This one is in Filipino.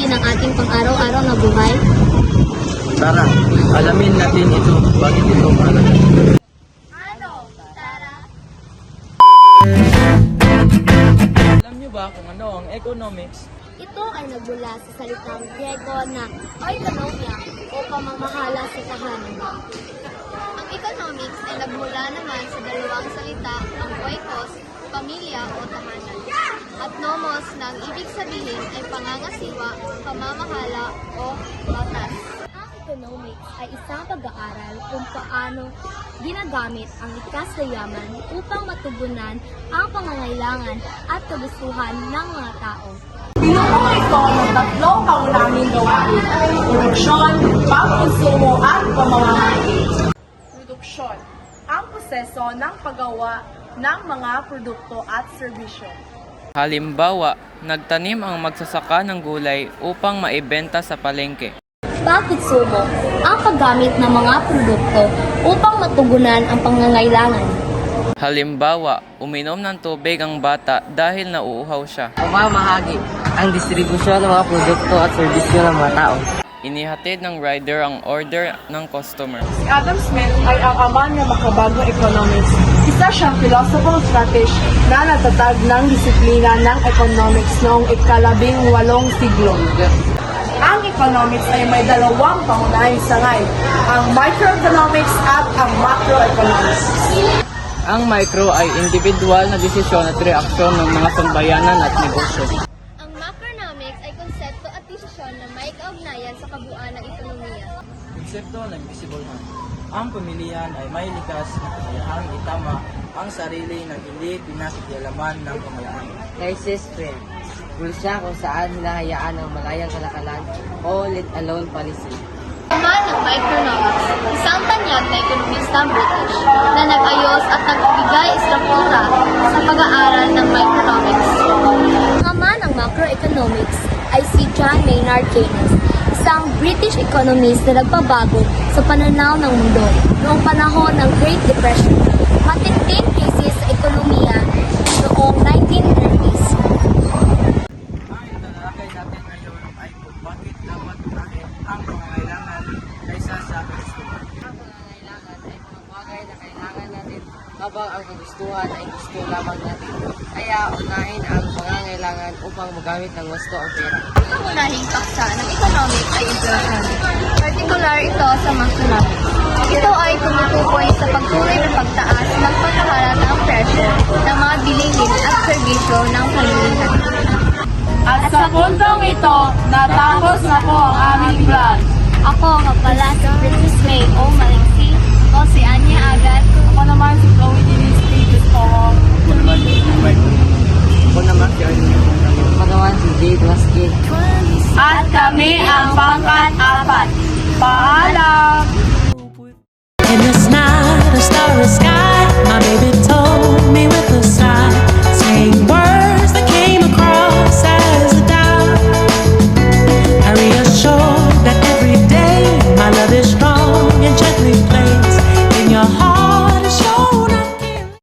bahagi ng ating pang-araw-araw na buhay? Tara, alamin natin ito. Bakit ito mahalaga? Ano? Tara! Alam niyo ba kung ano ang economics? Ito ay nagmula sa salitang Griego na oikonomia o pamamahala sa tahanan. Ang economics ay nagmula naman sa dalawang salita, ang oikos, pamilya o tahanan, at nomos na ang ibig sabihin ay pangangasiwa, pamamahala o batas. Ang economics ay isang pag-aaral kung paano ginagamit ang likas na yaman upang matugunan ang pangangailangan at kagustuhan ng mga tao. Binubuo ito ng tatlong pangunahing gawain: produksyon, pangkonsumo at pamamahagi. Produksyon, ang proseso ng paggawa ng mga produkto at serbisyo. Halimbawa, nagtanim ang magsasaka ng gulay upang maibenta sa palengke. Pagkonsumo, ang paggamit ng mga produkto upang matugunan ang pangangailangan. Halimbawa, uminom ng tubig ang bata dahil nauuhaw siya. Pamamahagi, ang distribusyon ng mga produkto at serbisyo ng mga tao. Inihatid ng rider ang order ng customer. Si Adam Smith ay ang ama ng makabagong economics. Isa siyang philosopher strategist na natatag ng disiplina ng economics noong ika-18 siglo. Ang economics ay may dalawang pangunahing sangay, ang microeconomics at ang macroeconomics. Ang micro ay individual na desisyon at reaksyon ng mga sambayanan at negosyo. Ang macroeconomics ay konsepto at desisyon na may kaugnayan sa kabuuan ng ekonomiya. Konsepto ng visible hand. Ang pamilyan ay may likas na kakayahang itama ang sarili ng hindi pinakikialaman ng pamalaan. Laissez-faire, bulsya kung saan hinahayaan ang malayang kalakalan o let-alone policy. Ama ng microeconomics, isang tanyag na ekonomista British na nag-ayos at nagbigay istruktura sa pag-aaral ng microeconomics. Ang ama ng macroeconomics ay si John Maynard Keynes, isang British economist na nagpabago sa pananaw ng mundo noong panahon ng Great Depression. Matinding krisis sa ekonomiya noong 1930s. Ang italakay natin ngayon ay kung bakit dapat unahin ang pangangailangan kaysa sa kagustuhan. Ang pangangailangan ay mga bagay na kailangan natin habang ang kagustuhan ay gusto lamang natin. Kaya unahin ang pangangailangan upang magamit ng gusto o pera. Ang unahing paksa ng economics ay inflation. Partikular ito sa macroeconomics. Ito ay tumutukoy sa pagtuloy ng pagtaas ng pagkakalat ng presyo ng mga bilihin at serbisyo ng pamilihan. At sa puntong ito, natapos na po ang aming vlog. Ako nga pala si Princess May o Maliksi o si Anya Agat